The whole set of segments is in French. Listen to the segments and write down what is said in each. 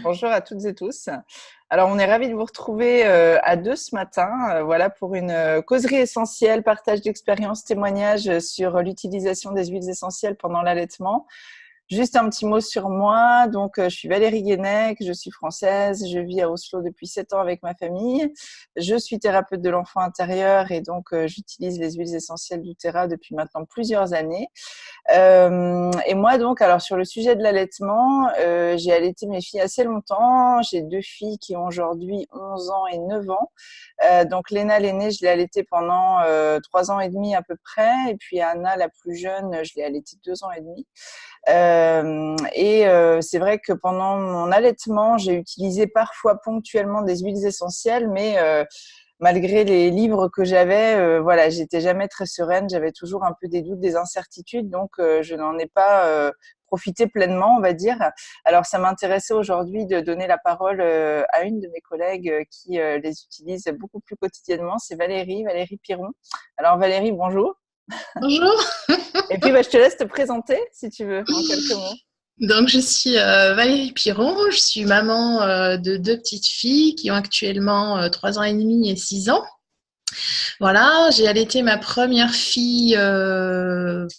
Bonjour à toutes et tous. Alors, on est ravis de vous retrouver à deux ce matin, voilà, pour une causerie essentielle, partage d'expériences, témoignages sur l'utilisation des huiles essentielles pendant l'allaitement. Juste un petit mot sur moi. Donc, je suis Valérie Guénec, je suis française, je vis à Oslo depuis 7 ans avec ma famille. Je suis thérapeute de l'enfant intérieur et donc j'utilise les huiles essentielles doTERRA depuis maintenant plusieurs années. Et moi donc, alors sur le sujet de l'allaitement, j'ai allaité mes filles assez longtemps. J'ai deux filles qui ont aujourd'hui 11 ans et 9 ans. Donc Léna, l'aînée, je l'ai allaitée pendant 3 ans et demi à peu près. Et puis Anna, la plus jeune, je l'ai allaitée 2 ans et demi. C'est vrai que pendant mon allaitement, j'ai utilisé parfois ponctuellement des huiles essentielles, mais malgré les livres que j'avais, voilà, j'étais jamais très sereine. J'avais toujours un peu des doutes, des incertitudes, donc je n'en ai pas profité pleinement, on va dire. Alors, ça m'intéressait aujourd'hui de donner la parole à une de mes collègues qui les utilise beaucoup plus quotidiennement. C'est Valérie Piron. Alors, Valérie, bonjour. Bonjour, Et puis, bah, je te laisse te présenter, si tu veux, en quelques mots. donc je suis Valérie Piron, je suis maman de deux petites filles qui ont actuellement 3 ans et demi et 6 ans. Voilà, j'ai allaité ma première fille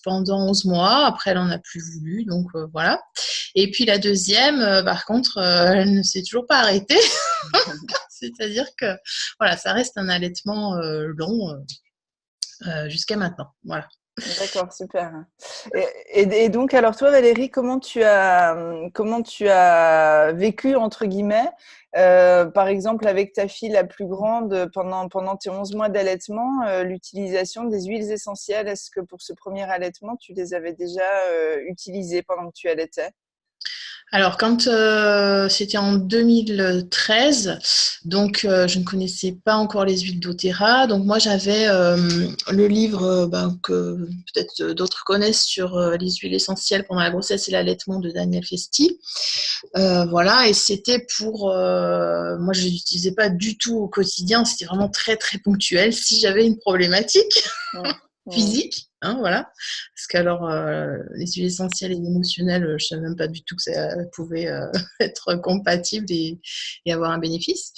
pendant 11 mois, après elle en a plus voulu, donc voilà. Et puis la deuxième, par contre, elle ne s'est toujours pas arrêtée, c'est-à-dire que voilà, ça reste un allaitement long jusqu'à maintenant. Voilà. D'accord, super. Et donc, alors toi, Valérie, comment tu as vécu, entre guillemets, par exemple, avec ta fille la plus grande, pendant tes 11 mois d'allaitement, l'utilisation des huiles essentielles, est-ce que pour ce premier allaitement, tu les avais déjà utilisées pendant que tu allaitais? Alors, quand c'était en 2013, donc je ne connaissais pas encore les huiles doTERRA. Donc, moi, j'avais le livre que peut-être d'autres connaissent sur les huiles essentielles pendant la grossesse et l'allaitement de Daniel Festi. Voilà, et c'était pour. Moi, je ne l'utilisais pas du tout au quotidien, c'était vraiment très, très ponctuel. Si j'avais une problématique Mm, mm. physique, hein, voilà. Parce qu'alors, les huiles essentielles et émotionnelles, je ne savais même pas du tout que ça pouvait être compatible et avoir un bénéfice.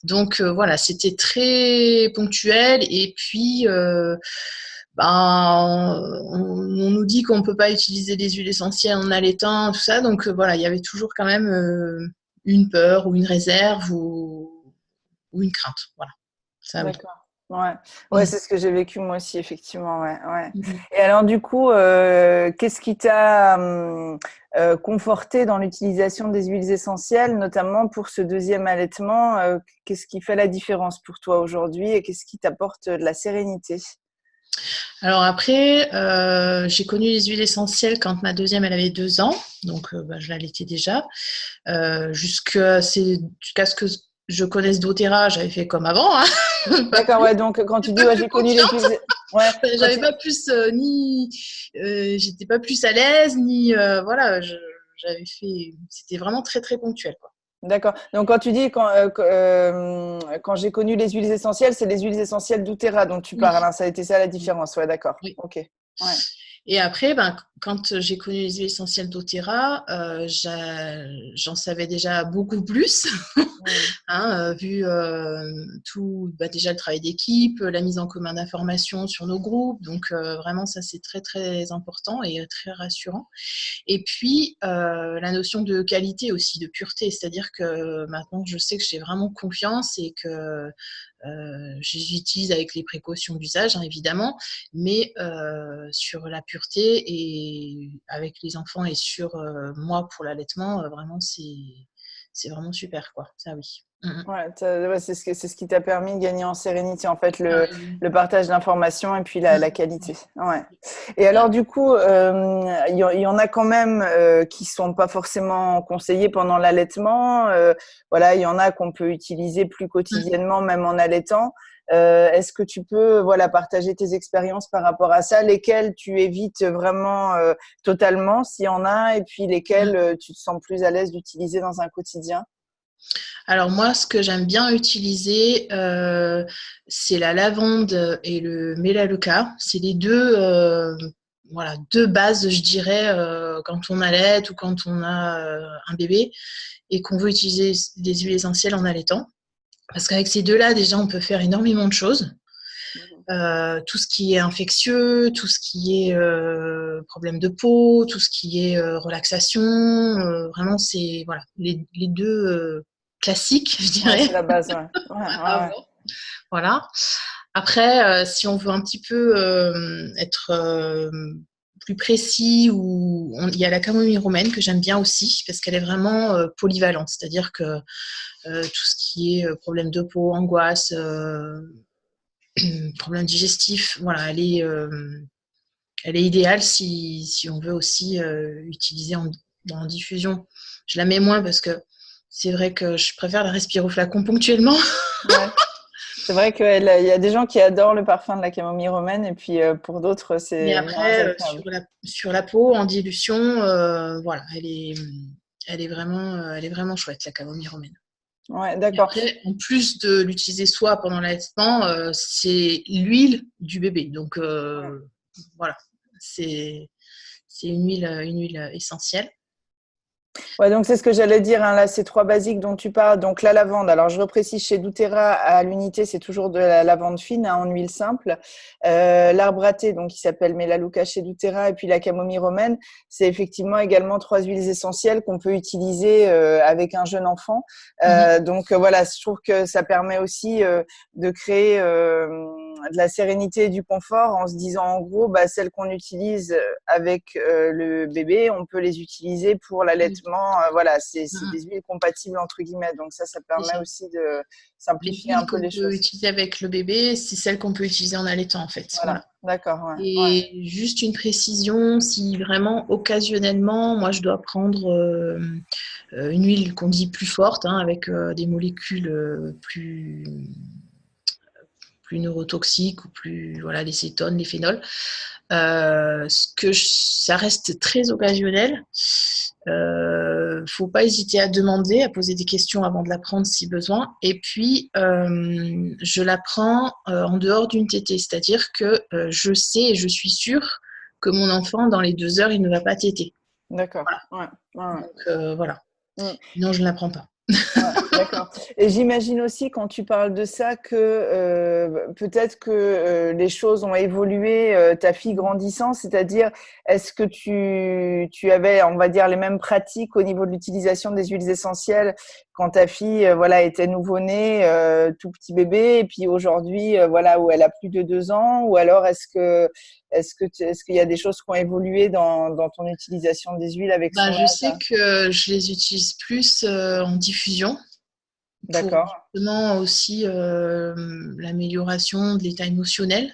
Donc, voilà, c'était très ponctuel. Et puis, on nous dit qu'on ne peut pas utiliser des huiles essentielles en allaitant, tout ça. Donc, voilà, il y avait toujours quand même une peur ou une réserve ou une crainte. Voilà, ça oui. D'accord. Ouais, ouais, Mm. c'est ce que j'ai vécu moi aussi, effectivement. Ouais, ouais. Mm. Et alors, du coup, qu'est-ce qui t'a conforté dans l'utilisation des huiles essentielles, notamment pour ce deuxième allaitement? Qu'est-ce qui fait la différence pour toi aujourd'hui et qu'est-ce qui t'apporte de la sérénité? Alors après, j'ai connu les huiles essentielles quand ma deuxième, elle avait 2 ans, donc je l'allaitais déjà. Jusqu'à ce que je connaisse doTERRA, j'avais fait comme avant, hein, pas D'accord, plus, ouais, donc quand tu dis pas ouais, plus j'ai connu les confiante. huiles, ouais, quand J'avais tu, pas plus j'étais pas plus à l'aise, ni voilà, j'avais fait, c'était vraiment très très ponctuel, quoi. d'accord. Donc quand tu dis quand j'ai connu les huiles essentielles, c'est les huiles essentielles doTERRA dont tu parles, Oui, hein, ça a été ça la différence, ouais, d'accord. oui. Ok. Ouais. Et après, quand j'ai connu les huiles essentielles doTERRA, j'en savais déjà beaucoup plus, Mm. hein, vu tout, déjà le travail d'équipe, la mise en commun d'informations sur nos groupes. Donc vraiment, ça c'est très très important et très rassurant. Et puis la notion de qualité aussi, de pureté, c'est-à-dire que maintenant je sais que j'ai vraiment confiance et que j'utilise avec les précautions d'usage, hein, évidemment, mais sur la pureté et avec les enfants et sur moi pour l'allaitement, vraiment c'est vraiment super, quoi. Ça oui. Ouais, ouais, c'est ce qui t'a permis de gagner en sérénité, en fait, Ah oui. le partage d'informations et puis la qualité. Ouais. Et Ça, alors, du coup, il y en a quand même qui sont pas forcément conseillés pendant l'allaitement. Voilà, il y en a qu'on peut utiliser plus quotidiennement, même en allaitant. Est-ce que tu peux, voilà, partager tes expériences par rapport à ça, lesquelles tu évites vraiment totalement, s'il y en a, et puis lesquelles tu te sens plus à l'aise d'utiliser dans un quotidien? alors moi, ce que j'aime bien utiliser, c'est la lavande et le mélaleuca. C'est les deux voilà, de base, je dirais, quand on allait ou quand on a un bébé et qu'on veut utiliser des huiles essentielles en allaitant. Parce qu'avec ces deux-là, déjà, on peut faire énormément de choses. Tout ce qui est infectieux, tout ce qui est problème de peau, tout ce qui est relaxation, vraiment, c'est voilà, les deux classiques, je Ouais, dirais, c'est la base, ouais. avant. Voilà. Après, si on veut un petit peu être plus précis, il y a la camomille romaine que j'aime bien aussi parce qu'elle est vraiment polyvalente, c'est-à-dire que tout ce qui est problème de peau, angoisse, problème digestif, voilà, elle est idéale si on veut aussi utiliser en diffusion. Je la mets moins parce que c'est vrai que je préfère la respirer au flacon ponctuellement. Ouais. C'est vrai qu'il y a des gens qui adorent le parfum de la camomille romaine et puis pour d'autres, Mais c'est moins après, agréable. sur la peau, en dilution, voilà, elle est vraiment chouette, la camomille romaine. Ouais, Et d'accord. après, en plus de l'utiliser soi pendant l'allaitement, c'est l'huile du bébé. Donc, Ouais. voilà, c'est une huile essentielle. Ouais, donc c'est ce que j'allais dire, hein, là, ces trois basiques dont tu parles. Donc la lavande, alors je reprécise, chez doTERRA, à l'unité, c'est toujours de la lavande fine, hein, en huile simple. L'arbre à thé, donc qui s'appelle Melaleuca chez doTERRA, et puis la camomille romaine, c'est effectivement également trois huiles essentielles qu'on peut utiliser avec un jeune enfant. Donc voilà, je trouve que ça permet aussi de créer de la sérénité et du confort en se disant en gros, bah, celles qu'on utilise avec le bébé, on peut les utiliser pour l'allaitement. Voilà, c'est des huiles compatibles entre guillemets. Donc ça permet Déjà. aussi de Les simplifier un huiles peu qu'on les peut choses. utiliser avec le bébé, c'est celles qu'on peut utiliser en allaitant, en fait. Voilà, Voilà. d'accord, ouais, ouais, Et juste une précision, si vraiment occasionnellement, moi je dois prendre une huile qu'on dit plus forte, hein, avec des molécules plus neurotoxiques ou plus, voilà, les cétones, les phénols, ça reste très occasionnel. Faut pas hésiter à demander, à poser des questions avant de la prendre si besoin. Et puis, je la prends en dehors d'une tétée, c'est-à-dire que je sais et je suis sûre que mon enfant, dans les 2 heures, il ne va pas téter. d'accord, Voilà. ouais, ouais, ouais. Donc, voilà. Mm. Sinon, je ne la prends pas. Ouais, d'accord. Et j'imagine aussi quand tu parles de ça que peut-être que les choses ont évolué, ta fille grandissant, c'est-à-dire est-ce que tu avais, on va dire, les mêmes pratiques au niveau de l'utilisation des huiles essentielles quand ta fille voilà était nouveau-née, tout petit bébé, et puis aujourd'hui voilà où elle a plus de 2 ans, ou alors est-ce qu'il y a des choses qui ont évolué dans ton utilisation des huiles avec Ben, son je âge? sais que je les utilise plus en diffusion pour D'accord. justement aussi l'amélioration de l'état émotionnel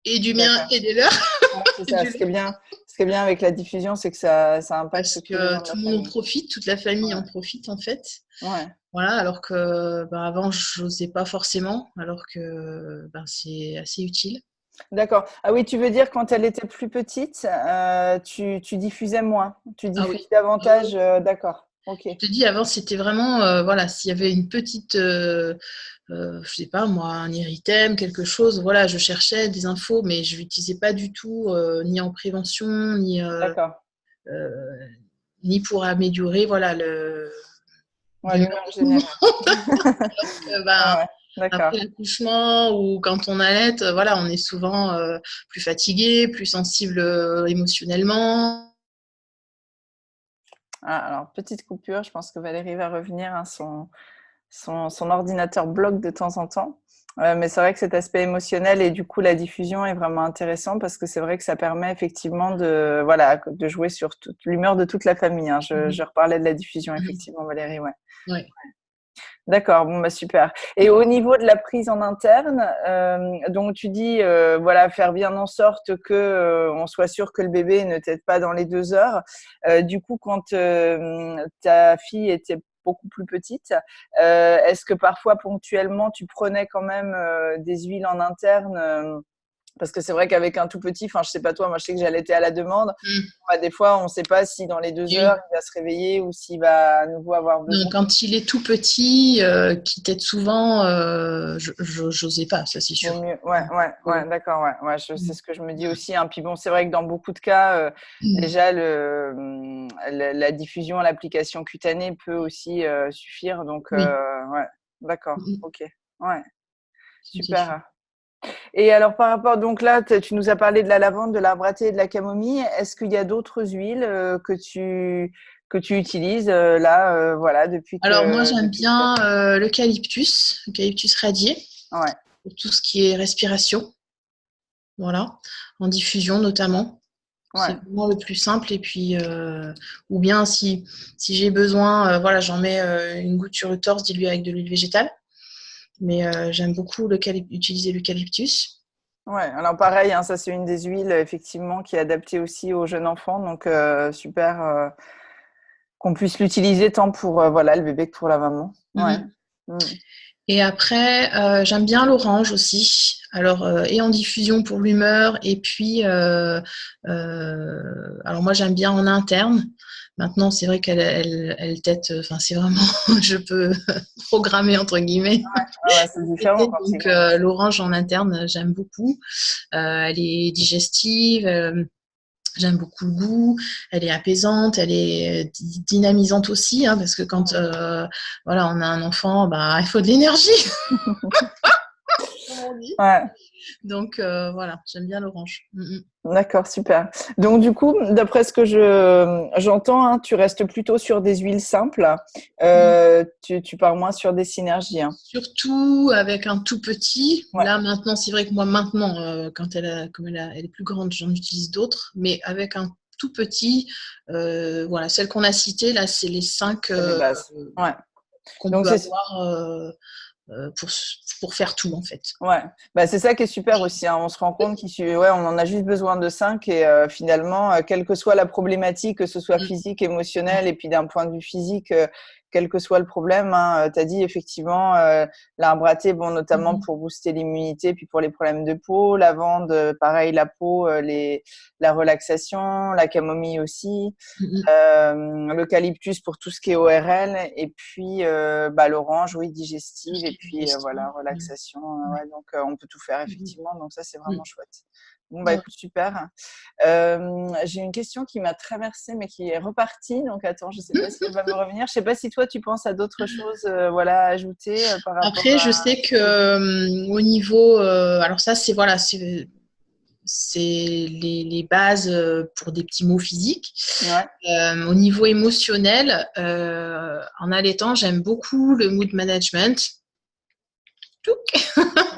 et du mien D'accord. et des leurs. Ouais, c'est Et ça. du leur. Ce qui est bien avec la diffusion, c'est que ça Parce impacte tous les que gens de tout la le monde en famille. profite, toute la famille en Ouais. profite en fait. Ouais. Voilà, alors que ben, avant, je n'osais pas forcément, alors que ben, c'est assez utile. D'accord. Ah oui, tu veux dire quand elle était plus petite, tu diffusais moins, tu Ah diffuses oui. davantage. D'accord. Ok. Je te dis, avant, c'était vraiment, voilà, s'il y avait une petite, je sais pas moi, un érythème, quelque chose, voilà, je cherchais des infos, mais je l'utilisais pas du tout, ni en prévention, D'accord. euh, ni pour améliorer, voilà, Ouais, l'humeur l'humeur de tout le monde. générale. Alors que, ben, Ouais, ouais. après D'accord. l'accouchement ou quand on allait, voilà, on est souvent plus fatigué, plus sensible émotionnellement. Ah, alors, petite coupure, je pense que Valérie va revenir, hein, son ordinateur bloque de temps en temps. Mais c'est vrai que cet aspect émotionnel et du coup la diffusion est vraiment intéressant parce que c'est vrai que ça permet effectivement de, voilà, de jouer sur toute l'humeur de toute la famille, hein. Je Mhm. reparlais de la diffusion Mhm. effectivement, Valérie, ouais. Ouais. D'accord, bon bah super. Et au niveau de la prise en interne, donc tu dis voilà, faire bien en sorte que on soit sûr que le bébé ne t'aide pas dans les 2 heures. Du coup, quand ta fille était beaucoup plus petite, est-ce que parfois ponctuellement tu prenais quand même des huiles en interne Parce que c'est vrai qu'avec un tout petit, enfin, je sais pas toi, moi, je sais que j'allaitais à la demande. Mm. Bah, des fois, on ne sait pas si dans les 2 heures, Oui. il va se réveiller ou s'il va à nouveau avoir besoin. Donc, quand il est tout petit, qui t'aide souvent, j'osais pas, ça c'est Vaut sûr. mieux. Ouais, ouais, ouais, Oui. d'accord, ouais, ouais, c'est Mm. ce que je me dis aussi, hein. Puis bon, c'est vrai que dans beaucoup de cas, Mm. déjà la diffusion à l'application cutanée peut aussi suffire. Donc, Oui, ouais, d'accord, mm, ok, ouais, ça, c'est sûr. super. Et alors, par rapport, donc là, tu nous as parlé de la lavande, de l'arbre à thé et de la camomille. Est-ce qu'il y a d'autres huiles que tu utilises là, voilà, Alors moi j'aime depuis que tu as bien fait? l'eucalyptus radié, Ouais, pour tout ce qui est respiration, voilà, en diffusion notamment. ouais. C'est vraiment le plus simple. Et puis, ou bien si j'ai besoin, voilà, j'en mets une goutte sur le torse diluée avec de l'huile végétale. Mais j'aime beaucoup utiliser l'eucalyptus. Ouais, alors pareil, hein, ça c'est une des huiles effectivement qui est adaptée aussi aux jeunes enfants, donc super qu'on puisse l'utiliser tant pour voilà le bébé que pour la maman. Ouais. Mhm. Mm. Et après, j'aime bien l'orange aussi. Alors, et en diffusion pour l'humeur. Et puis, alors moi, j'aime bien en interne. Maintenant, c'est vrai qu'elle tète, enfin, c'est vraiment, je peux programmer entre guillemets. Ouais, ouais, c'est différent quand il Donc, grandit. l'orange en interne, j'aime beaucoup. Elle est digestive. J'aime beaucoup le goût, elle est apaisante, elle est dynamisante aussi, hein, parce que quand voilà, on a un enfant, bah, il faut de l'énergie, comme on dit. Ouais. Donc voilà, j'aime bien l'orange. D'accord, super. Donc du coup, d'après ce que j'entends, hein, tu restes plutôt sur des huiles simples. Tu pars moins sur des synergies, hein. Surtout avec un tout petit. Ouais. Là maintenant, c'est vrai que moi maintenant, quand comme elle est plus grande, j'en utilise d'autres, mais avec un tout petit, voilà, celles qu'on a citées là, c'est les 5 C'est les bases. Ouais. qu'on Donc peut c'est avoir pour, pour faire tout en fait. Ouais, bah, c'est ça qui est super aussi, hein. On se rend compte ouais, on en a juste besoin de 5 et finalement, quelle que soit la problématique, que ce soit Mm. physique, émotionnelle, et puis d'un point de vue physique, quel que soit le problème, hein, tu as dit effectivement, l'arbre à thé, bon, notamment Mm. pour booster l'immunité, puis pour les problèmes de peau, lavande, pareil, la peau, la relaxation, la camomille aussi. Mm. L'eucalyptus pour tout ce qui est ORL et puis bah, l'orange, oui, Tout ce digestive et qui est puis digestif. voilà, relaxation. Ouais. Ouais, donc on peut tout faire Mm. effectivement, donc ça c'est Mm. vraiment chouette. Bon bah Ouais. écoute, super. J'ai une question qui m'a traversée mais qui est repartie, donc attends, je sais pas si elle va me revenir. Je sais pas si toi tu penses à d'autres choses voilà, à ajouter par rapport Après, je à sais que ces huiles. au niveau, alors ça, c'est voilà, c'est les bases pour des petits mots physiques. Ouais. Au niveau émotionnel, en allaitant, j'aime beaucoup le mood management.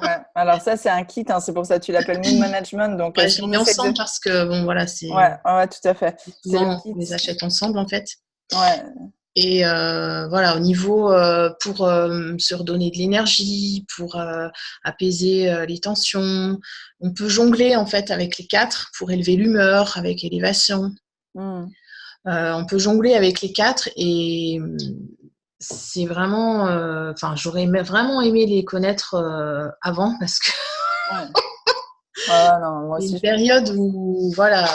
Ouais. Alors ça c'est un kit, hein, c'est pour ça que tu l'appelles mood management. Donc Ouais, si je les on mets essaie de ensemble parce que bon, voilà, ouais, ouais, ouais, tout à fait. C'est le souvent kit. on les achète ensemble en fait. Ouais. Et voilà, au niveau pour se redonner de l'énergie, pour apaiser les tensions, on peut jongler en fait avec les 4 pour élever l'humeur, avec élévation. Mmh. On peut jongler avec les 4 et c'est vraiment, enfin, j'aurais vraiment aimé les connaître avant parce que Ouais. Ouais, ouais, non, moi c'est aussi une je pense que période où voilà,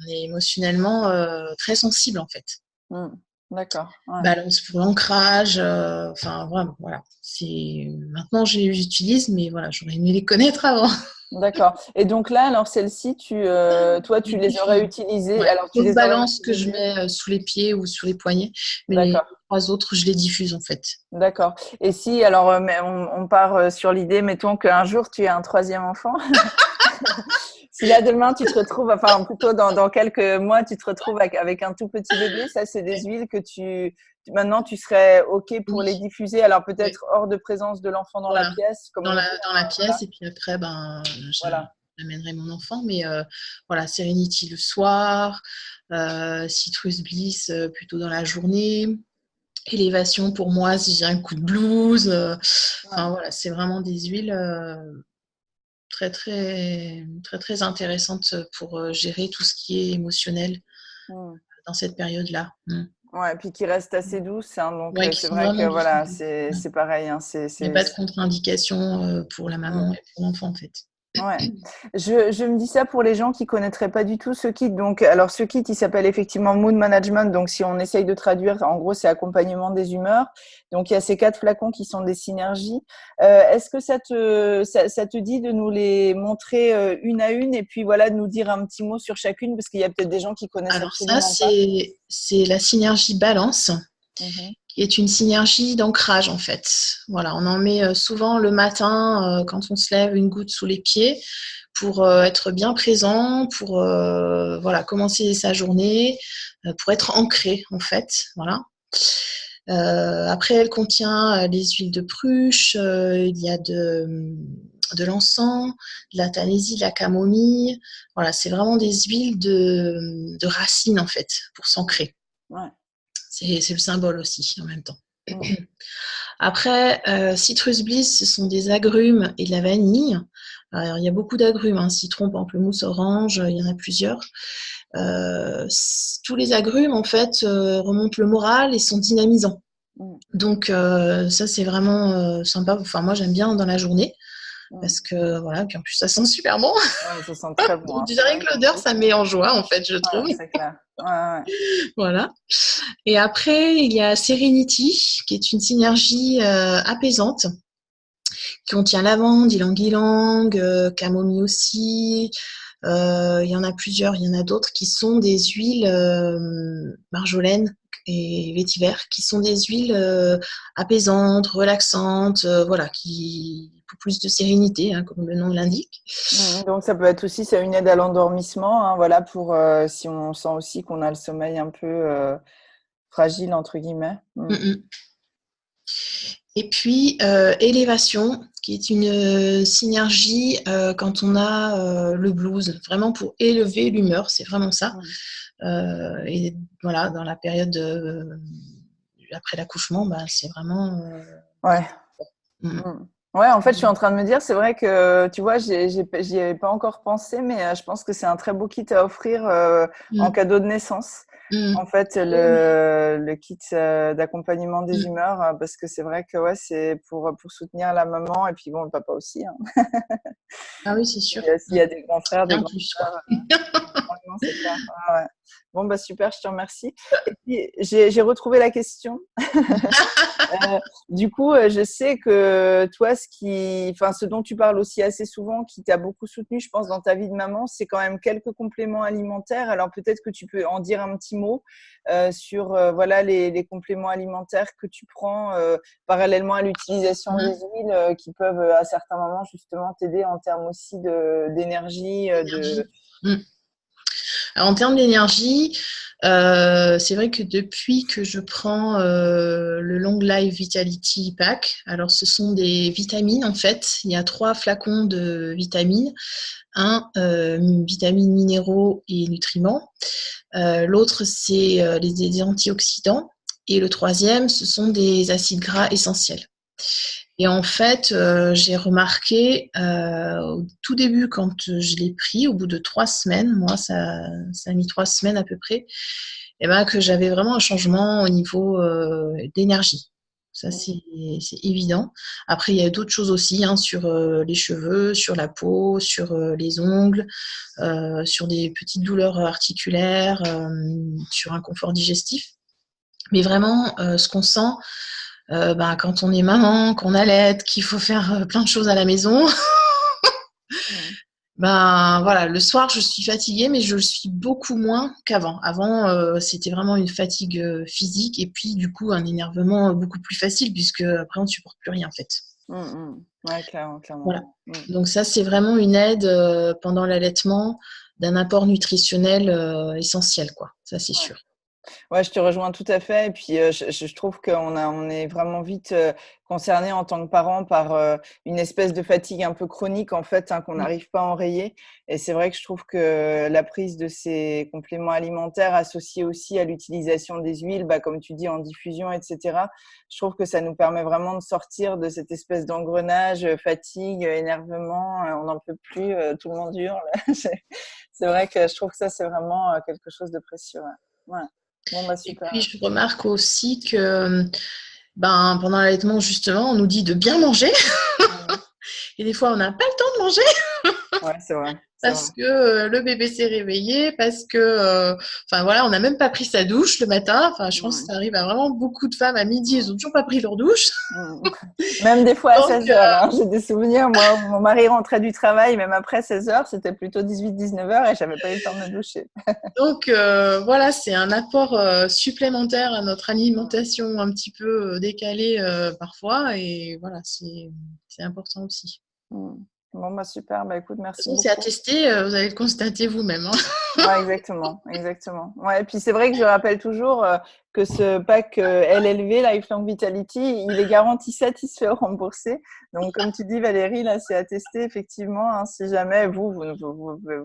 on est émotionnellement très sensible en fait. mmh. D'accord, ouais. Balance pour l'ancrage, enfin vraiment, voilà. C'est maintenant j'utilise, mais voilà, j'aurais aimé les connaître avant. D'accord. Et donc là, alors celles-ci, toi, Les tu les aurais diffusions. utilisées. Ouais. Alors, tu Sauf les aurais balance que je utilisées. mets sous les pieds ou sur les poignets, mais les D'accord, 3 autres, je les diffuse en fait. d'accord. Et si, alors, mais on part sur l'idée, mettons qu'un jour tu as un troisième enfant. Si là demain tu te retrouves, enfin plutôt dans quelques mois, tu te retrouves avec un tout petit bébé, ça c'est des Ouais. huiles que maintenant tu serais OK pour les Oui, diffuser. Alors oui, peut-être hors de présence de l'enfant dans la voilà. pièce, comme on dit, Dans la hein, pièce, et puis après, ben, voilà. j'amènerai mon enfant, mais voilà, Serenity le soir, Citrus Bliss plutôt dans la journée. Élévation pour moi si j'ai un coup de blues. Ouais. Enfin voilà, c'est vraiment des huiles très très très très intéressantes pour gérer tout ce qui est émotionnel Hmm. dans cette période-là. Mm. Ouais, puis qui reste assez douce, hein, donc Ouais, qui c'est sont vrai que vraiment douces. voilà, Mm. c'est pareil, hein, Il n'y a pas de contre-indication pour la hmm. maman et pour l'enfant en fait. Ouais. Je me dis ça pour les gens qui connaîtraient pas du tout ce kit. Donc, alors ce kit, il s'appelle effectivement Mood Management. Donc, si on essaye de traduire, en gros, c'est accompagnement des humeurs. Donc, il y a ces 4 flacons qui sont des synergies. Est-ce que ça te dit de nous les montrer une à une et puis voilà, de nous dire un petit mot sur chacune parce qu'il y a peut-être des gens qui connaissent Alors ça, absolument pas. c'est la synergie balance, Mhm. qui est une synergie d'ancrage en fait. Voilà, on en met souvent le matin quand on se lève une goutte sous les pieds pour être bien présent, pour voilà, commencer sa journée, pour être ancré en fait. Voilà. Après, elle contient les huiles de pruche, il y a de l'encens, de la tanaisie, de la camomille. Voilà, c'est vraiment des huiles de racines en fait, pour s'ancrer. Ouais. C'est le symbole aussi en même temps. Mm. Après, Citrus Bliss, ce sont des agrumes et de la vanille. Alors, il y a beaucoup d'agrumes, hein, citron, pamplemousse, orange, il y en a plusieurs. Tous les agrumes, en fait, remontent le moral et sont dynamisants. Mm. Donc, ça, c'est vraiment sympa. Enfin, moi, j'aime bien dans la journée Mm. parce que, voilà, puis en plus, ça sent super bon. Ouais, ça sent très bon, Donc, hein. déjà, C'est rien vrai que qu'en l'odeur, plus, ça me met en joie, en fait, je ouais, trouve. c'est clair. Ouais, ouais. Voilà. Et après, il y a Serenity, qui est une synergie apaisante, qui contient lavande, ylang-ylang, camomille aussi. Il y en a plusieurs, il y en a d'autres qui sont des huiles marjolaine et vétiver, qui sont des huiles apaisantes, relaxantes, voilà, qui pour plus de sérénité, hein, comme le nom l'indique. Donc ça peut être aussi c'est une aide à l'endormissement, hein, voilà pour si on sent aussi qu'on a le sommeil un peu fragile entre guillemets. Mm -mm. Et puis, élévation, qui est une synergie quand on a le blues, vraiment pour élever l'humeur, c'est vraiment ça. Et voilà, dans la période après l'accouchement, bah, c'est vraiment. Ouais. Mm. Ouais, en fait, je suis en train de me dire, c'est vrai que tu vois, j'y avais pas encore pensé, mais je pense que c'est un très beau kit à offrir en Mm. cadeau de naissance. Mm. En fait, Oui. le kit d'accompagnement des Mm. humeurs, parce que c'est vrai que ouais, c'est pour soutenir la maman et puis bon, le papa aussi. Hein. Ah oui, c'est sûr. S'il y a des grands frères, des Bien grandes plus, quoi. sœurs. Non, c'est clair. Ah ouais. Bon, bah super, je te remercie. Et puis, j'ai retrouvé la question. Du coup, je sais que toi, ce dont tu parles aussi assez souvent, qui t'a beaucoup soutenu, je pense, dans ta vie de maman, c'est quand même quelques compléments alimentaires. Alors peut-être que tu peux en dire un petit mot sur voilà les compléments alimentaires que tu prends parallèlement à l'utilisation des huiles qui peuvent à certains moments justement t'aider en termes aussi d'énergie, de. Énergie. Mm. Alors, en termes d'énergie, c'est vrai que depuis que je prends le Long Life Vitality Pack, alors ce sont des vitamines en fait. Il y a 3 flacons de vitamines. Un, vitamines, minéraux et nutriments. L'autre, c'est des antioxydants. Et le troisième, ce sont des acides gras essentiels. Et en fait, j'ai remarqué au tout début, quand je l'ai pris, au bout de 3 semaines, moi, ça a mis 3 semaines à peu près, et ben, que j'avais vraiment un changement au niveau d'énergie. Ça, c'est évident. Après, il y a d'autres choses aussi, hein, sur les cheveux, sur la peau, sur les ongles, sur des petites douleurs articulaires, sur un confort digestif. Mais vraiment, ce qu'on sent, ben, quand on est maman, qu'on allait, qu'il faut faire plein de choses à la maison, ben voilà, le soir je suis fatiguée, mais je le suis beaucoup moins qu'avant. Avant, c'était vraiment une fatigue physique et puis du coup un énervement beaucoup plus facile puisque après on ne supporte plus rien en fait. Ouais, clairement, clairement. Voilà. Donc ça c'est vraiment une aide pendant l'allaitement d'un apport nutritionnel essentiel, quoi. Ça c'est sûr. Ouais, je te rejoins tout à fait. Et puis, je trouve on est vraiment vite concerné en tant que parent par une espèce de fatigue un peu chronique, en fait, hein, qu'on Mm. n'arrive pas à enrayer. Et c'est vrai que je trouve que la prise de ces compléments alimentaires associés aussi à l'utilisation des huiles, bah, comme tu dis, en diffusion, etc., je trouve que ça nous permet vraiment de sortir de cette espèce d'engrenage, fatigue, énervement, on n'en peut plus, tout le monde hurle. C'est vrai que je trouve que ça, c'est vraiment quelque chose de précieux. Ouais. Ouais. Bon, bah Et super. puis je remarque aussi que ben, pendant l'allaitement, justement, on nous dit de bien manger. Et des fois, on n'a pas le temps de manger. Ouais, c'est vrai. C'est vrai. parce que le bébé s'est réveillé, parce que, enfin voilà, on n'a même pas pris sa douche le matin. Enfin, je pense que Ouais. ça arrive à vraiment beaucoup de femmes à midi, ils ont toujours pas pris leur douche. Mm. Même des fois à Donc, 16 heures. Hein. J'ai des souvenirs, moi, où mon mari rentrait du travail, même après 16 heures, c'était plutôt 18-19 heures et j'avais pas eu le temps de me doucher. voilà, c'est un apport supplémentaire à notre alimentation un petit peu décalée parfois, et voilà, c'est important aussi. Mm. Bon, bah super. Bah écoute, De toute merci façon, c'est beaucoup. attesté, vous allez le constater vous-même, hein. Ouais, exactement, exactement. Ouais, et puis c'est vrai que je rappelle toujours que ce pack LLV, Lifelong Vitality, il est garanti satisfait ou remboursé. Donc, comme tu dis, Valérie, là, c'est attesté effectivement. Hein, si jamais vous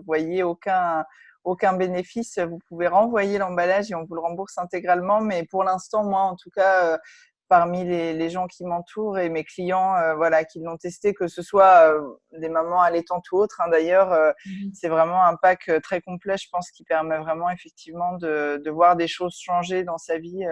voyez aucun bénéfice, vous pouvez renvoyer l'emballage et on vous le rembourse intégralement. Mais pour l'instant, moi, en tout cas, parmi les gens qui m'entourent et mes clients, voilà, qui l'ont testé, que ce soit des mamans allaitantes ou autres, hein, d'ailleurs. C'est vraiment un pack très complet, je pense, qui permet vraiment effectivement de voir des choses changer dans sa vie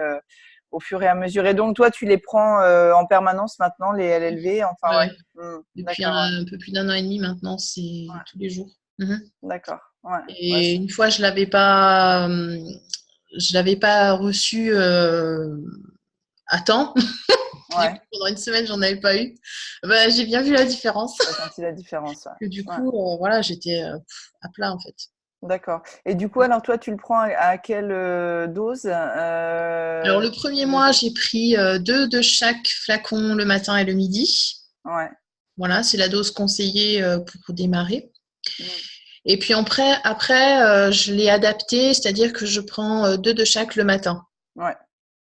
au fur et à mesure. Et donc, toi, tu les prends en permanence maintenant, les LLV, enfin, Ouais, ouais. ouais. Depuis D'accord, un peu plus d'1 an et demi maintenant, c'est ouais. tous les jours. Mhm. D'accord, ouais. Ouais, Et une fois, je l'avais pas reçu à temps. Du coup, ouais. pendant une semaine, j'en avais pas eu. Bah, j'ai bien vu la différence. T'as senti la différence, ouais. Que du Ouais. coup, voilà, j'étais à plat en fait. D'accord. Et du coup, alors toi, tu le prends à quelle dose Alors, le premier mois, j'ai pris 2 de chaque flacon le matin et le midi. Ouais. Voilà, c'est la dose conseillée pour démarrer. Mm. Et puis après, je l'ai adapté, c'est-à-dire que je prends 2 de chaque le matin. Ouais.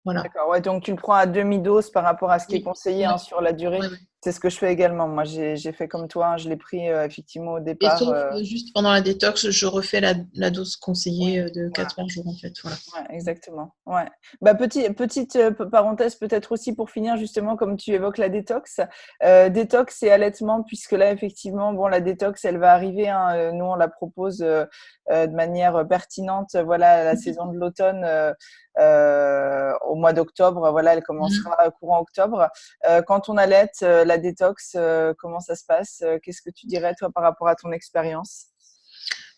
Voilà. D'accord. Ouais, donc tu le prends à demi-dose par rapport à ce qui est Oui. conseillé Ouais. hein, sur la durée. Ouais, ouais. C'est ce que je fais également. Moi, j'ai fait comme toi. Hein, je l'ai pris effectivement au Et départ. sauf juste pendant la détox, je refais la dose Oui, conseillée de voilà. 4 par jour en fait. Voilà. Ouais, exactement. Ouais. Bah, petite parenthèse peut-être aussi pour finir justement comme tu évoques la détox. Détox et allaitement puisque là effectivement bon la détox elle va arriver. Hein, nous on la propose de manière pertinente. Voilà la saison de l'automne au mois d'octobre. Voilà elle Mhm. commencera courant octobre. Quand on allaite la détox comment ça se passe? Qu'est-ce que tu dirais toi par rapport à ton expérience?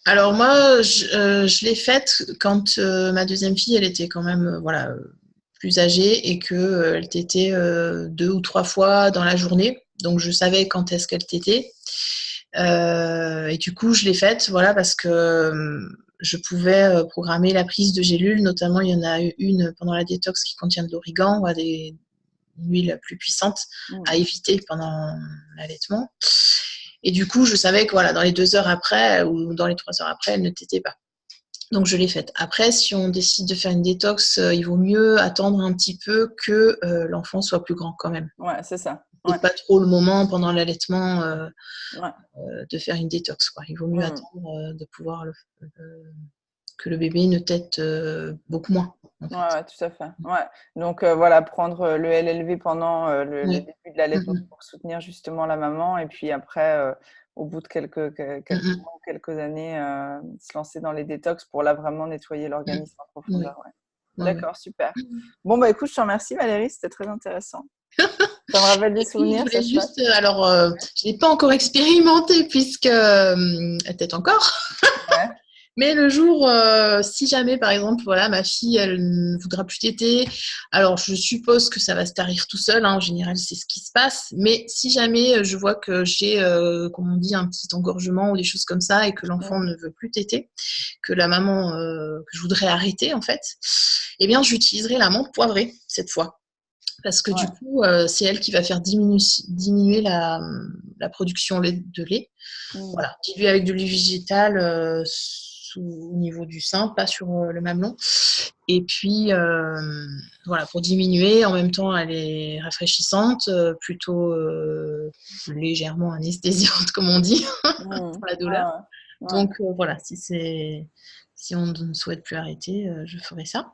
Alors moi, je l'ai faite quand ma deuxième fille, elle était quand même voilà, plus âgée et qu'elle tétait 2 ou 3 fois dans la journée. Donc je savais quand est-ce qu'elle tétait. Et du coup, je l'ai faite voilà, parce que je pouvais programmer la prise de gélules. Notamment, il y en a une pendant la détox qui contient de l'origan, une huile plus puissante Mmh. à éviter pendant l'allaitement. Et du coup, je savais que voilà, dans les 2 heures après ou dans les 3 heures après, elle ne tétait pas. Donc, je l'ai faite. Après, si on décide de faire une détox, il vaut mieux attendre un petit peu que l'enfant soit plus grand quand même. Ouais, c'est ça. Ouais. Peut-être pas trop le moment pendant l'allaitement Ouais. de faire une détox, quoi. Il vaut mieux Mmh. attendre de pouvoir que le bébé ne tète beaucoup moins, en Ouais, fait. ouais, tout à fait. Ouais. Donc voilà, prendre le LLV pendant le Oui. début de l'allaitement Mm, pour soutenir justement la maman et puis après, au bout de mm, quelques mm, mois ou quelques années, se lancer dans les détox pour là vraiment nettoyer mm, l'organisme en mm. Oui. profondeur. Ouais. Ouais, ouais. D'accord, super. Bon, bah écoute, je te remercie Valérie, c'était très intéressant. Ça me rappelle des Et puis, je souvenirs, ça voulais se passe. juste, alors, je ne l'ai pas encore expérimenté puisque elle tète encore. Ouais. Mais le jour, si jamais, par exemple, voilà, ma fille, elle ne voudra plus téter, alors je suppose que ça va se tarir tout seul, hein, en général, c'est ce qui se passe. Mais si jamais je vois que j'ai, comme on dit, un petit engorgement ou des choses comme ça et que l'enfant Mmh. ne veut plus téter, que la maman, que je voudrais arrêter, en fait, eh bien, j'utiliserai la menthe poivrée cette fois. Parce que du Ouais. coup, c'est elle qui va faire diminuer la production de lait. Mmh. Voilà, dilué avec de l'huile végétale au niveau du sein, pas sur le mamelon. Et puis, voilà, pour diminuer, en même temps, elle est rafraîchissante, plutôt légèrement anesthésiante, comme on dit, Mmh. pour la Ouais, douleur. ouais. Ouais. Donc, voilà, si on ne souhaite plus arrêter, je ferai ça.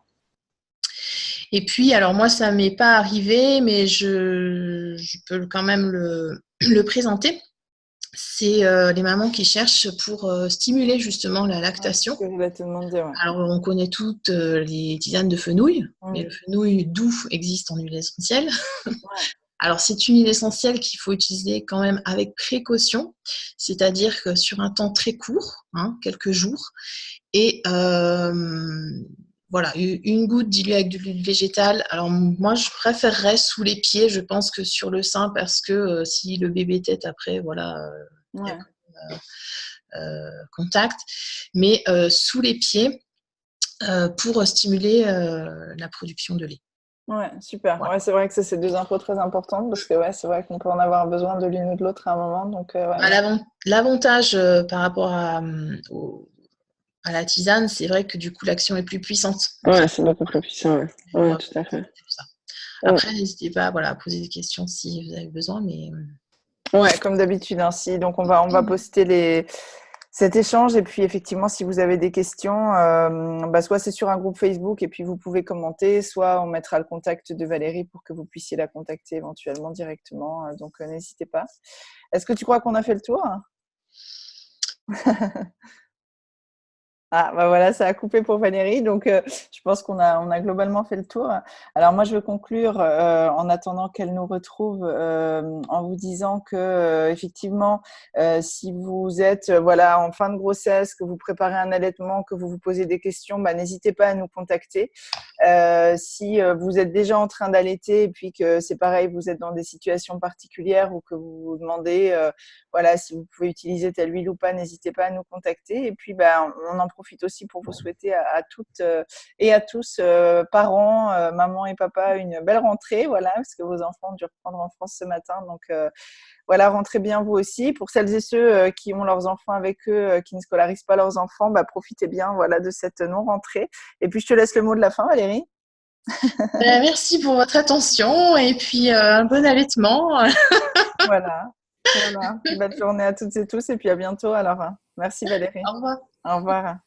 Et puis, alors moi, ça m'est pas arrivé, mais je peux quand même le présenter. C'est les mamans qui cherchent pour stimuler justement la Ouais, c'est ce lactation. que je voulais te demander, ouais. Alors, on connaît toutes les tisanes de fenouil, mais Mmh. le fenouil doux existe en huile essentielle. Ouais. Alors, c'est une huile essentielle qu'il faut utiliser quand même avec précaution, c'est-à-dire que sur un temps très court, hein, quelques jours, et voilà, une goutte diluée avec de l'huile végétale. Alors, moi, je préférerais sous les pieds, je pense, que sur le sein, parce que si le bébé tète après, voilà, il y a Ouais. quand même, contact, mais sous les pieds pour stimuler la production de lait. Ouais, super. Voilà. Ouais, c'est vrai que ça, c'est deux infos très importantes parce que ouais, c'est vrai qu'on peut en avoir besoin de l'une ou de l'autre à un moment. Donc, ouais, Bah, l'avantage par rapport à la tisane, c'est vrai que du coup, l'action est plus puissante. Ouais, c'est beaucoup plus puissant, ouais. Ouais, Voilà, tout à fait. ça. Ouais. Après, n'hésitez pas voilà, à poser des questions si vous avez besoin, mais ouais, comme d'habitude ainsi. Donc, on va poster cet échange et puis effectivement, si vous avez des questions, soit c'est sur un groupe Facebook et puis vous pouvez commenter, soit on mettra le contact de Valérie pour que vous puissiez la contacter éventuellement directement. Donc, n'hésitez pas. Est-ce que tu crois qu'on a fait le tour? Ah, bah voilà, ça a coupé pour Valérie. Donc, je pense qu'on a globalement fait le tour. Alors, moi, je veux conclure en attendant qu'elle nous retrouve en vous disant que, effectivement, si vous êtes voilà, en fin de grossesse, que vous préparez un allaitement, que vous vous posez des questions, n'hésitez pas à nous contacter. Si vous êtes déjà en train d'allaiter et puis que c'est pareil, vous êtes dans des situations particulières ou que vous vous demandez voilà, si vous pouvez utiliser telle huile ou pas, n'hésitez pas à nous contacter. Et puis, on en profite aussi pour vous souhaiter à toutes et à tous, parents, maman et papa, une belle rentrée, voilà, parce que vos enfants ont dû reprendre en France ce matin. Donc, voilà, rentrez bien vous aussi. Pour celles et ceux qui ont leurs enfants avec eux, qui ne scolarisent pas leurs enfants, profitez bien voilà, de cette non-rentrée. Et puis, je te laisse le mot de la fin, Valérie. merci pour votre attention et puis un bon allaitement. Voilà. Voilà. Belle journée à toutes et tous et puis à bientôt alors. Merci Valérie. Au revoir. Au revoir.